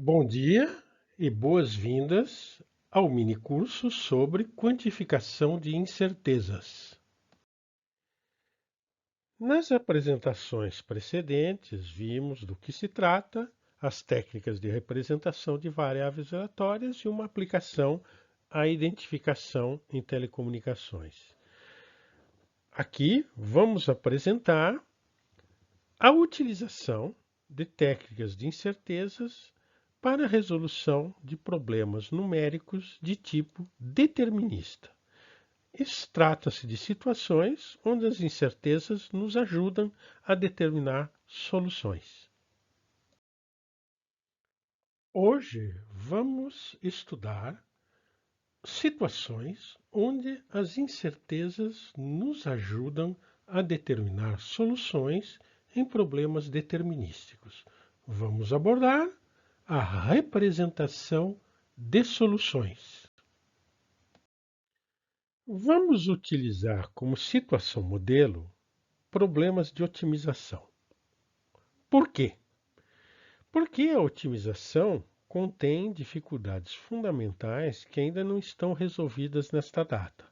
Bom dia e boas-vindas ao minicurso sobre quantificação de incertezas. Nas apresentações precedentes, vimos do que se trata, as técnicas de representação de variáveis aleatórias e uma aplicação à identificação em telecomunicações. Aqui vamos apresentar a utilização de técnicas de incertezas para a resolução de problemas numéricos de tipo determinista. Trata-se de situações onde as incertezas nos ajudam a determinar soluções. Hoje vamos estudar situações onde as incertezas nos ajudam a determinar soluções em problemas determinísticos. Vamos abordar a representação de soluções. Vamos utilizar como situação modelo problemas de otimização. Por quê? Porque a otimização contém dificuldades fundamentais que ainda não estão resolvidas nesta data.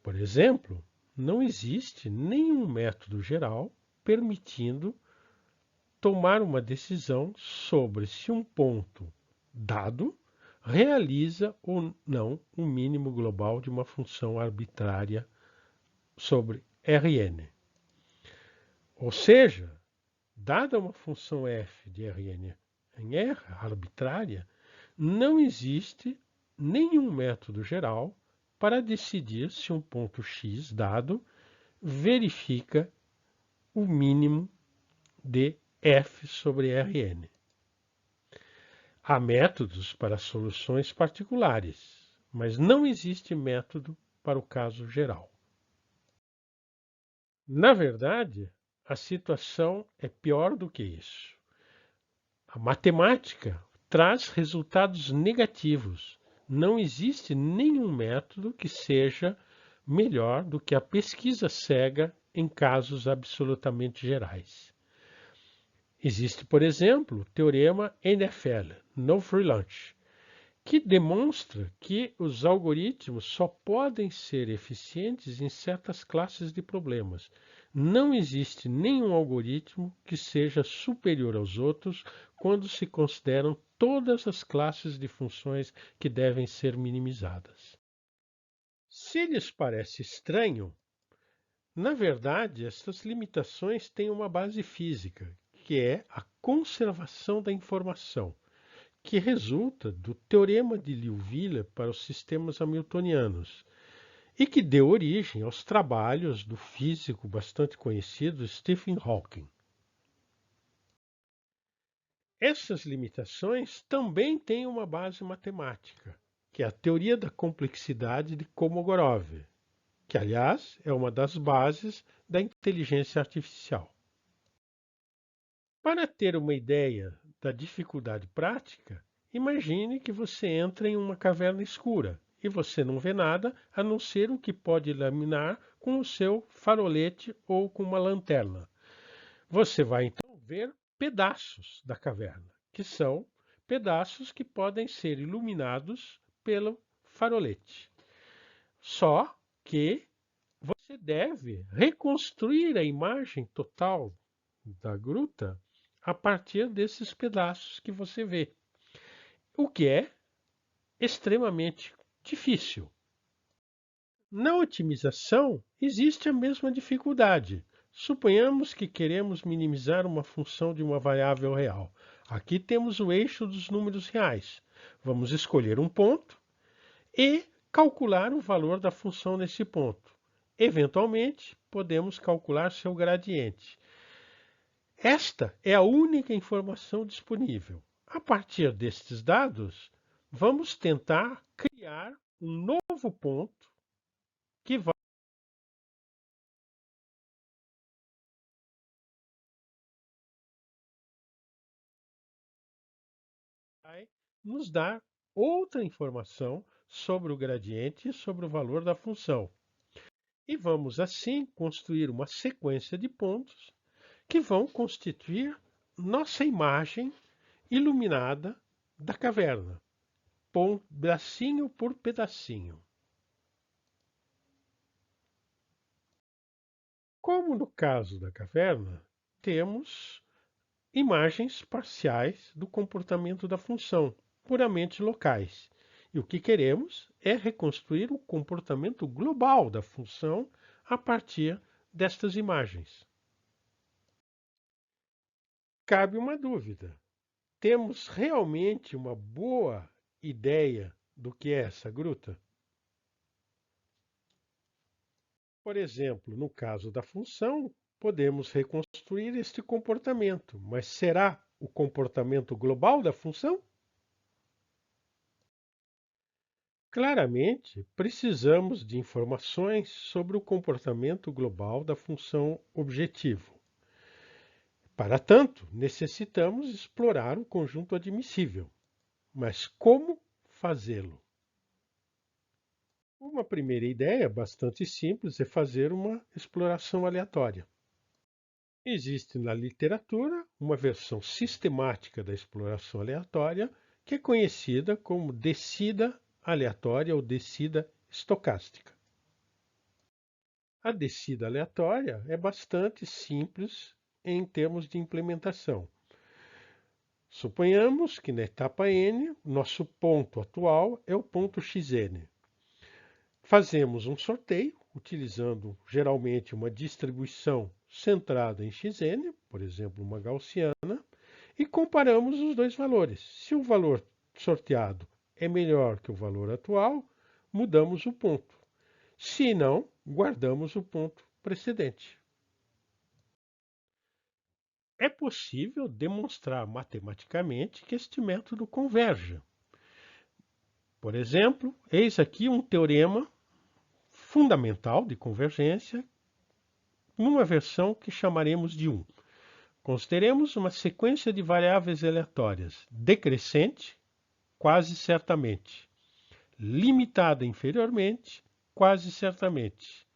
Por exemplo, não existe nenhum método geral permitindo tomar uma decisão sobre se um ponto dado realiza ou não o mínimo global de uma função arbitrária sobre Rn. Ou seja, dada uma função f de Rn em R arbitrária, não existe nenhum método geral para decidir se um ponto x dado verifica o mínimo de f sobre Rn. Há métodos para soluções particulares, mas não existe método para o caso geral. Na verdade, a situação é pior do que isso. A matemática traz resultados negativos. Não existe nenhum método que seja melhor do que a pesquisa cega em casos absolutamente gerais. Existe, por exemplo, o teorema NFL, no free lunch, que demonstra que os algoritmos só podem ser eficientes em certas classes de problemas. Não existe nenhum algoritmo que seja superior aos outros quando se consideram todas as classes de funções que devem ser minimizadas. Se lhes parece estranho, na verdade, essas limitações têm uma base física, que é a conservação da informação, que resulta do teorema de Liouville para os sistemas hamiltonianos e que deu origem aos trabalhos do físico bastante conhecido Stephen Hawking. Essas limitações também têm uma base matemática, que é a teoria da complexidade de Kolmogorov, que, aliás, é uma das bases da inteligência artificial. Para ter uma ideia da dificuldade prática, imagine que você entra em uma caverna escura e você não vê nada a não ser o que pode iluminar com o seu farolete ou com uma lanterna. Você vai então ver pedaços da caverna, que são pedaços que podem ser iluminados pelo farolete. Só que você deve reconstruir a imagem total da gruta a partir desses pedaços que você vê, o que é extremamente difícil. Na otimização, existe a mesma dificuldade. Suponhamos que queremos minimizar uma função de uma variável real. Aqui temos o eixo dos números reais. Vamos escolher um ponto e calcular o valor da função nesse ponto. Eventualmente, podemos calcular seu gradiente. Esta é a única informação disponível. A partir destes dados, vamos tentar criar um novo ponto que vai nos dar outra informação sobre o gradiente e sobre o valor da função. E vamos assim construir uma sequência de pontos que vão constituir nossa imagem iluminada da caverna, pedacinho por pedacinho. Como no caso da caverna, temos imagens parciais do comportamento da função, puramente locais. E o que queremos é reconstruir o comportamento global da função a partir destas imagens. Cabe uma dúvida. Temos realmente uma boa ideia do que é essa gruta? Por exemplo, no caso da função, podemos reconstruir este comportamento, mas será o comportamento global da função? Claramente, precisamos de informações sobre o comportamento global da função objetivo. Para tanto, necessitamos explorar o conjunto admissível. Mas como fazê-lo? Uma primeira ideia bastante simples é fazer uma exploração aleatória. Existe na literatura uma versão sistemática da exploração aleatória que é conhecida como descida aleatória ou descida estocástica. A descida aleatória é bastante simples em termos de implementação. Suponhamos que na etapa n, nosso ponto atual é o ponto xn. Fazemos um sorteio, utilizando geralmente uma distribuição centrada em xn, por exemplo, uma gaussiana, e comparamos os dois valores. Se o valor sorteado é melhor que o valor atual, mudamos o ponto. Se não, guardamos o ponto precedente. É possível demonstrar matematicamente que este método converge. Por exemplo, eis aqui um teorema fundamental de convergência, numa versão que chamaremos de 1. Consideremos uma sequência de variáveis aleatórias decrescente, quase certamente, limitada inferiormente, quase certamente,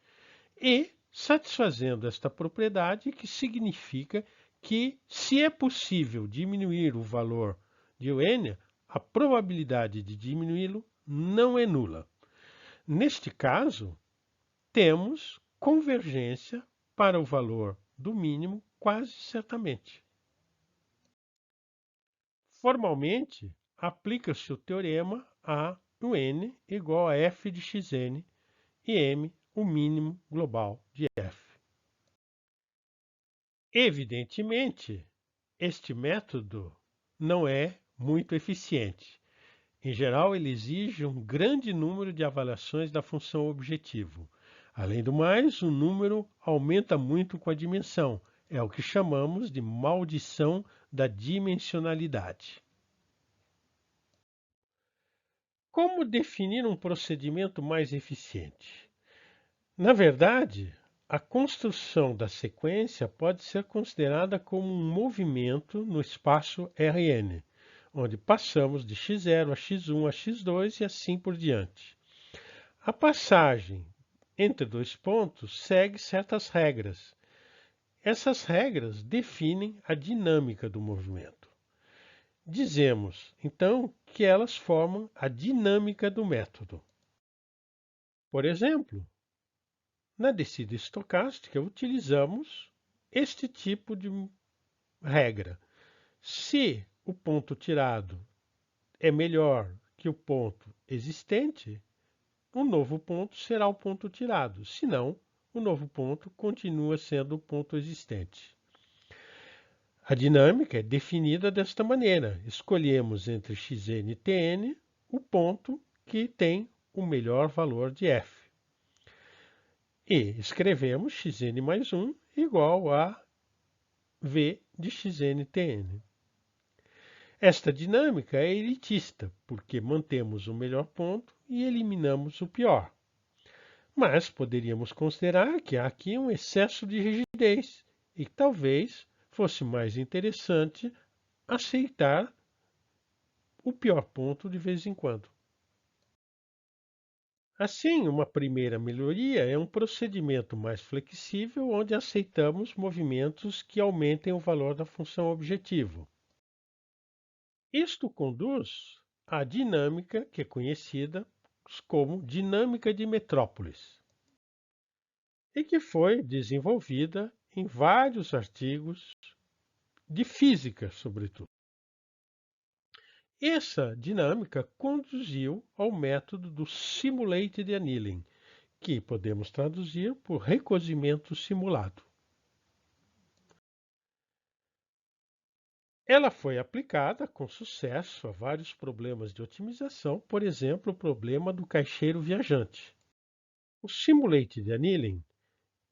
e satisfazendo esta propriedade, que significa que, se é possível diminuir o valor de n, a probabilidade de diminuí-lo não é nula. Neste caso, temos convergência para o valor do mínimo quase certamente. Formalmente, aplica-se o teorema a o n igual a f de xn e m o mínimo global de f. Evidentemente, este método não é muito eficiente. Em geral, ele exige um grande número de avaliações da função objetivo. Além do mais, o número aumenta muito com a dimensão. É o que chamamos de maldição da dimensionalidade. Como definir um procedimento mais eficiente? Na verdade, a construção da sequência pode ser considerada como um movimento no espaço Rn, onde passamos de x0 a x1 a x2 e assim por diante. A passagem entre dois pontos segue certas regras. Essas regras definem a dinâmica do movimento. Dizemos, então, que elas formam a dinâmica do método. Por exemplo, na descida estocástica, utilizamos este tipo de regra. Se o ponto tirado é melhor que o ponto existente, o novo ponto será o ponto tirado. Se não, o novo ponto continua sendo o ponto existente. A dinâmica é definida desta maneira. Escolhemos entre xn e tn o ponto que tem o melhor valor de f. E escrevemos xn mais 1 igual a v de xn tn. Esta dinâmica é elitista, porque mantemos o melhor ponto e eliminamos o pior. Mas poderíamos considerar que há aqui um excesso de rigidez e talvez fosse mais interessante aceitar o pior ponto de vez em quando. Assim, uma primeira melhoria é um procedimento mais flexível onde aceitamos movimentos que aumentem o valor da função objetivo. Isto conduz à dinâmica que é conhecida como dinâmica de metrópoles e que foi desenvolvida em vários artigos de física, sobretudo. Essa dinâmica conduziu ao método do simulated annealing, que podemos traduzir por recozimento simulado. Ela foi aplicada com sucesso a vários problemas de otimização, por exemplo, o problema do caixeiro viajante. O simulated annealing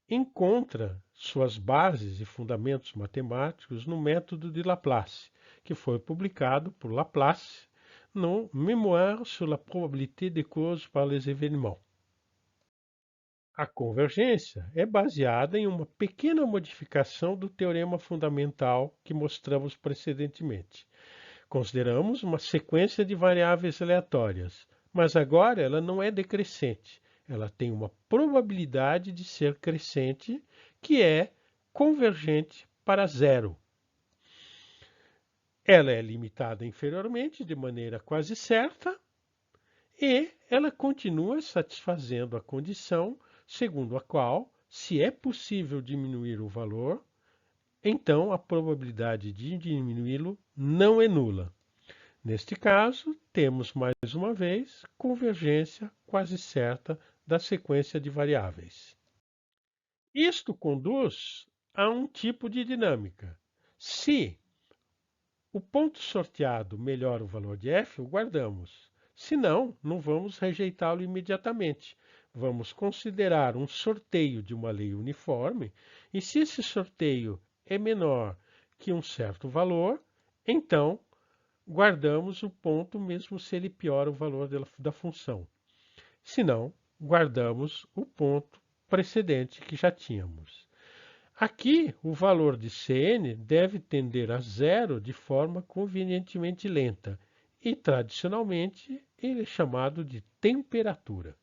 encontra suas bases e fundamentos matemáticos no método de Laplace, que foi publicado por Laplace no Mémoire sur la probabilité des causes par les événements. A convergência é baseada em uma pequena modificação do teorema fundamental que mostramos precedentemente. Consideramos uma sequência de variáveis aleatórias, mas agora ela não é decrescente. Ela tem uma probabilidade de ser crescente, que é convergente para zero. Ela é limitada inferiormente de maneira quase certa e ela continua satisfazendo a condição segundo a qual, se é possível diminuir o valor, então a probabilidade de diminuí-lo não é nula. Neste caso, temos mais uma vez convergência quase certa da sequência de variáveis. Isto conduz a um tipo de dinâmica. Se o ponto sorteado melhora o valor de f, o guardamos. Se não, não vamos rejeitá-lo imediatamente. Vamos considerar um sorteio de uma lei uniforme, e se esse sorteio é menor que um certo valor, então guardamos o ponto mesmo se ele piora o valor da função. Se não, guardamos o ponto precedente que já tínhamos. Aqui, o valor de Cn deve tender a zero de forma convenientemente lenta e, tradicionalmente, ele é chamado de temperatura.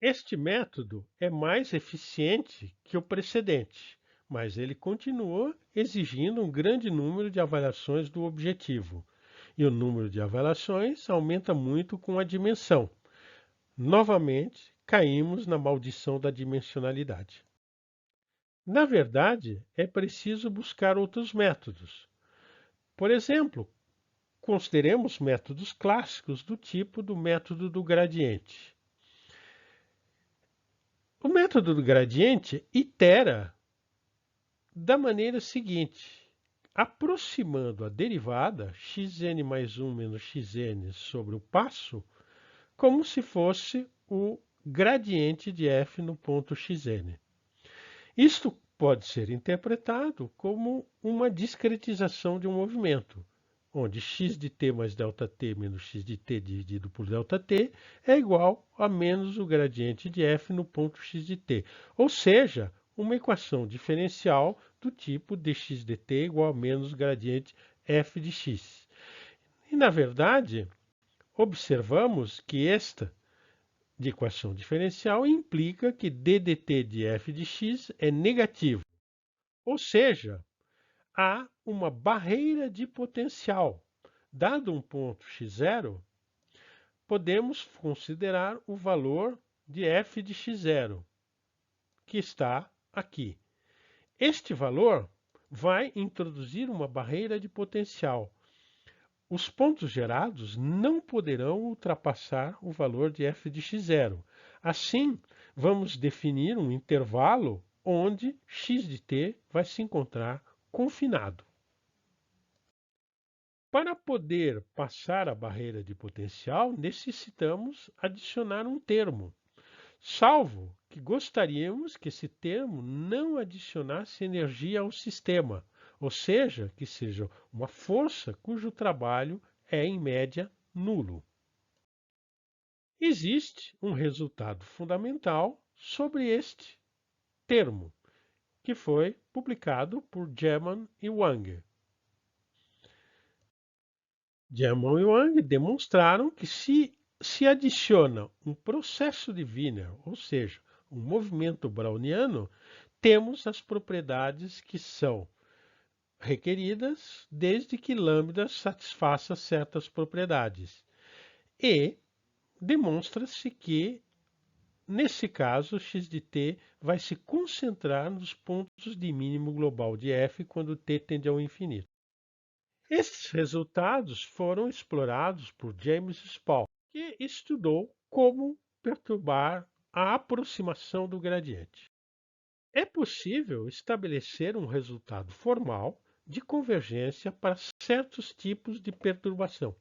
Este método é mais eficiente que o precedente, mas ele continua exigindo um grande número de avaliações do objetivo, e o número de avaliações aumenta muito com a dimensão. Novamente, caímos na maldição da dimensionalidade. Na verdade, é preciso buscar outros métodos. Por exemplo, consideremos métodos clássicos do tipo do método do gradiente. O método do gradiente itera da maneira seguinte: aproximando a derivada xn mais 1 menos xn sobre o passo, como se fosse o gradiente de f no ponto xn. Isto pode ser interpretado como uma discretização de um movimento, onde x de t mais ΔT menos x de t dividido por ΔT é igual a menos o gradiente de f no ponto x de t, ou seja, uma equação diferencial do tipo dx dt igual a menos gradiente f de x. E, na verdade, observamos que esta de equação diferencial implica que ddt de f de x é negativo, ou seja, há uma barreira de potencial. Dado um ponto x0, podemos considerar o valor de f de x0, que está aqui. Este valor vai introduzir uma barreira de potencial. Os pontos gerados não poderão ultrapassar o valor de f de x0. Assim, vamos definir um intervalo onde x de t vai se encontrar confinado. Para poder passar a barreira de potencial, necessitamos adicionar um termo, salvo que gostaríamos que esse termo não adicionasse energia ao sistema, ou seja, que seja uma força cujo trabalho é, em média, nulo. Existe um resultado fundamental sobre este termo, que foi publicado por Gemon e Wang. Gemon e Wang demonstraram que se adiciona um processo de Wiener, ou seja, um movimento browniano, temos as propriedades que são requeridas desde que lambda satisfaça certas propriedades. E demonstra-se que, nesse caso, x de t vai se concentrar nos pontos de mínimo global de f quando t tende ao infinito. Esses resultados foram explorados por James Spall, que estudou como perturbar a aproximação do gradiente. É possível estabelecer um resultado formal de convergência para certos tipos de perturbação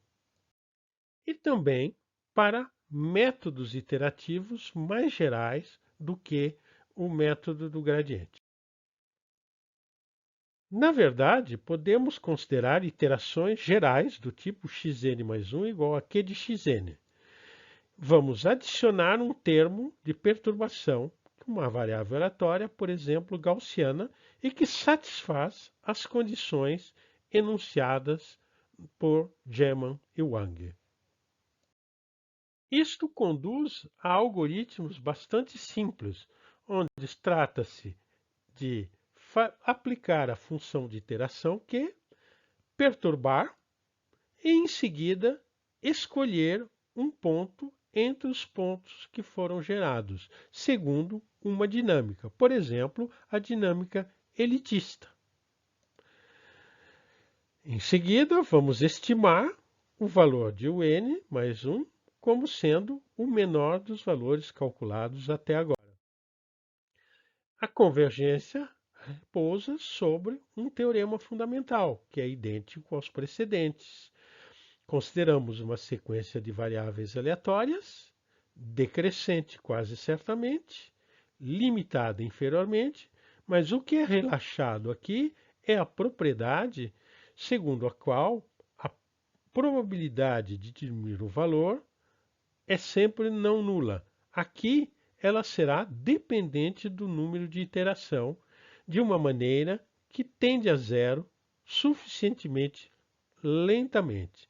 e também para métodos iterativos mais gerais do que o método do gradiente. Na verdade, podemos considerar iterações gerais do tipo xn mais 1 igual a q de xn. Vamos adicionar um termo de perturbação, uma variável aleatória, por exemplo, gaussiana, e que satisfaz as condições enunciadas por Geman e Wang. Isto conduz a algoritmos bastante simples, onde trata-se de aplicar a função de iteração Q, perturbar e, em seguida, escolher um ponto entre os pontos que foram gerados, segundo uma dinâmica, por exemplo, a dinâmica elitista. Em seguida, vamos estimar o valor de UN mais 1 como sendo o menor dos valores calculados até agora. A convergência repousa sobre um teorema fundamental, que é idêntico aos precedentes. Consideramos uma sequência de variáveis aleatórias, decrescente quase certamente, limitada inferiormente, mas o que é relaxado aqui é a propriedade segundo a qual a probabilidade de diminuir o valor é sempre não nula. Aqui ela será dependente do número de iteração, de uma maneira que tende a zero suficientemente lentamente.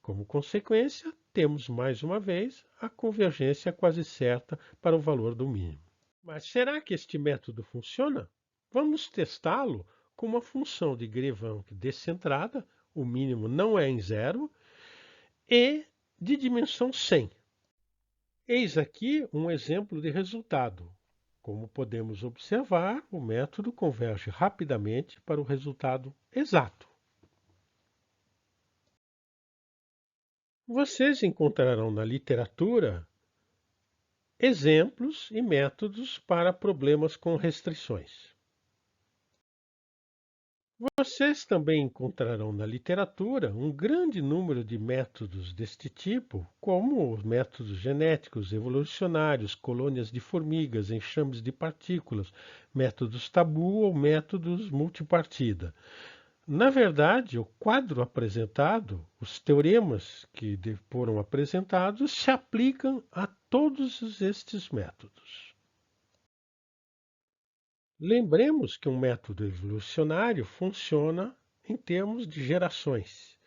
Como consequência, temos mais uma vez a convergência quase certa para o valor do mínimo. Mas será que este método funciona? Vamos testá-lo com uma função de Greenwald descentrada, o mínimo não é em zero, e de dimensão 100. Eis aqui um exemplo de resultado. Como podemos observar, o método converge rapidamente para o resultado exato. Vocês encontrarão na literatura exemplos e métodos para problemas com restrições. Vocês também encontrarão na literatura um grande número de métodos deste tipo, como os métodos genéticos evolucionários, colônias de formigas, enxames de partículas, métodos tabu ou métodos multipartida. Na verdade, o quadro apresentado, os teoremas que foram apresentados, se aplicam a todos estes métodos. Lembremos que um método evolucionário funciona em termos de gerações.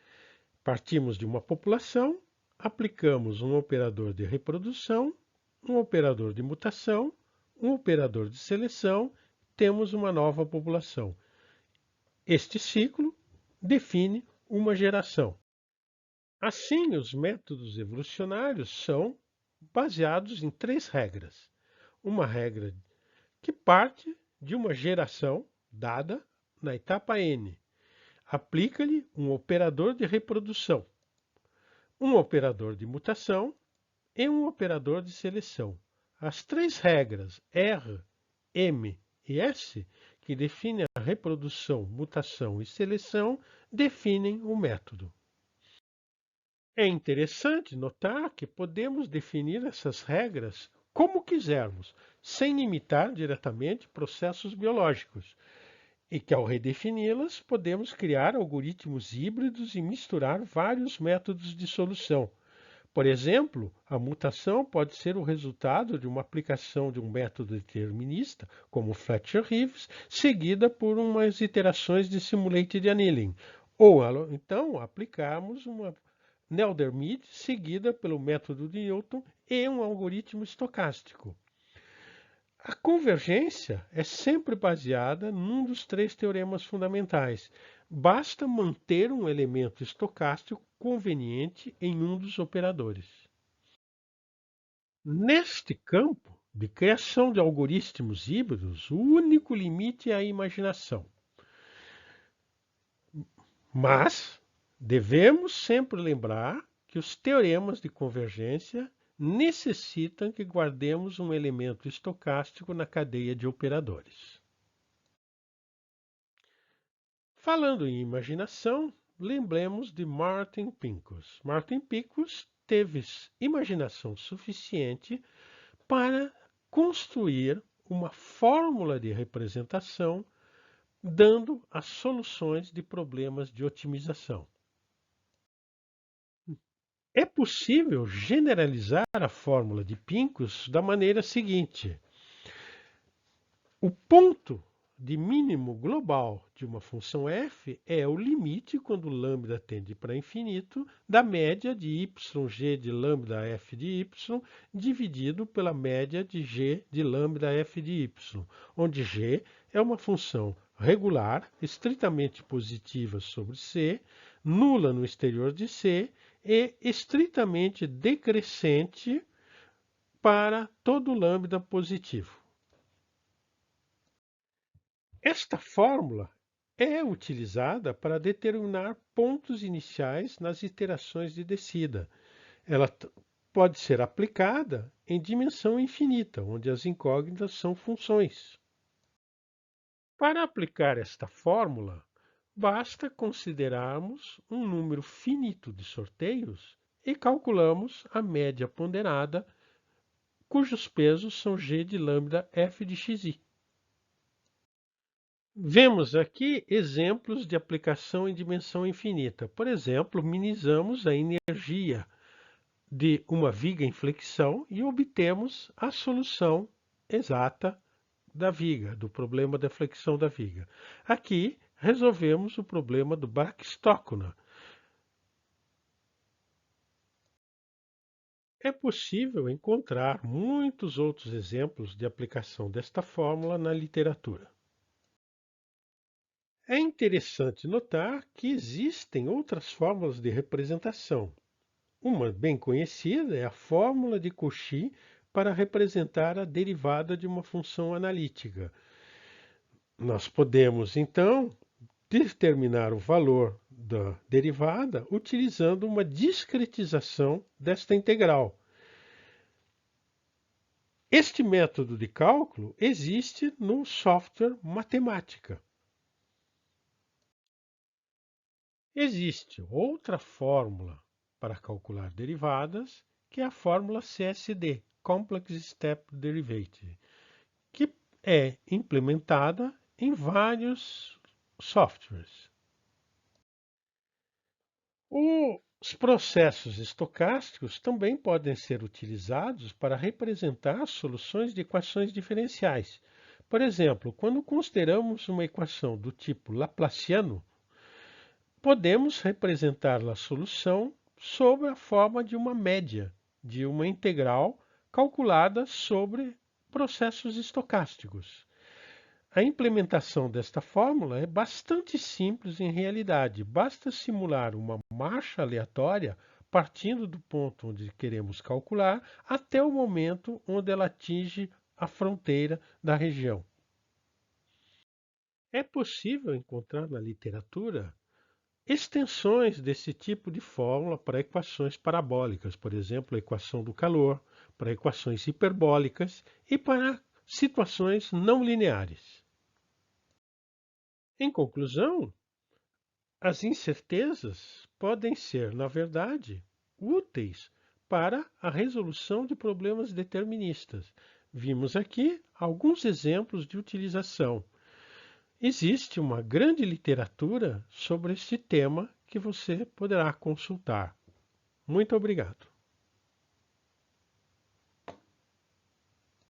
Partimos de uma população, aplicamos um operador de reprodução, um operador de mutação, um operador de seleção, temos uma nova população. Este ciclo define uma geração. Assim, os métodos evolucionários são baseados em 3 regras. Uma regra que parte de uma geração dada na etapa N. Aplica-lhe um operador de reprodução, um operador de mutação e um operador de seleção. As 3 regras R, M e S, que definem a reprodução, mutação e seleção, definem o método. É interessante notar que podemos definir essas regras como quisermos, sem imitar diretamente processos biológicos, e que, ao redefini-las, podemos criar algoritmos híbridos e misturar vários métodos de solução. Por exemplo, a mutação pode ser o resultado de uma aplicação de um método determinista, como Fletcher-Rives, seguida por umas iterações de simulated annealing, ou então aplicarmos uma Nelder-Mead seguida pelo método de Newton e um algoritmo estocástico. A convergência é sempre baseada num dos três teoremas fundamentais. Basta manter um elemento estocástico conveniente em um dos operadores. Neste campo de criação de algoritmos híbridos, o único limite é a imaginação. Mas devemos sempre lembrar que os teoremas de convergência necessitam que guardemos um elemento estocástico na cadeia de operadores. Falando em imaginação, lembremos de Martin Pincus. Martin Pincus teve imaginação suficiente para construir uma fórmula de representação dando as soluções de problemas de otimização. É possível generalizar a fórmula de Pincus da maneira seguinte: o ponto de mínimo global de uma função f é o limite, quando lambda tende para infinito, da média de yg de lambda f de y dividido pela média de g de lambda f de y, onde g é uma função regular, estritamente positiva sobre C, nula no exterior de C e estritamente decrescente para todo lambda positivo. Esta fórmula é utilizada para determinar pontos iniciais nas iterações de descida. Ela pode ser aplicada em dimensão infinita, onde as incógnitas são funções. Para aplicar esta fórmula, basta considerarmos um número finito de sorteios e calculamos a média ponderada, cujos pesos são g de lambda f de xi. Vemos aqui exemplos de aplicação em dimensão infinita. Por exemplo, minimizamos a energia de uma viga em flexão e obtemos a solução exata da viga, do problema da flexão da viga. Aqui, resolvemos o problema do Brachstockhorn. É possível encontrar muitos outros exemplos de aplicação desta fórmula na literatura. É interessante notar que existem outras fórmulas de representação. Uma bem conhecida é a fórmula de Cauchy para representar a derivada de uma função analítica. Nós podemos, então, determinar o valor da derivada utilizando uma discretização desta integral. Este método de cálculo existe no software Matemática. Existe outra fórmula para calcular derivadas, que é a fórmula CSD, Complex Step Derivative, que é implementada em vários softwares. Os processos estocásticos também podem ser utilizados para representar soluções de equações diferenciais. Por exemplo, quando consideramos uma equação do tipo laplaciano, podemos representar a solução sob a forma de uma média, de uma integral calculada sobre processos estocásticos. A implementação desta fórmula é bastante simples em realidade. Basta simular uma marcha aleatória partindo do ponto onde queremos calcular até o momento onde ela atinge a fronteira da região. É possível encontrar na literatura extensões desse tipo de fórmula para equações parabólicas, por exemplo, a equação do calor, para equações hiperbólicas e para situações não lineares. Em conclusão, as incertezas podem ser, na verdade, úteis para a resolução de problemas deterministas. Vimos aqui alguns exemplos de utilização. Existe uma grande literatura sobre este tema que você poderá consultar. Muito obrigado.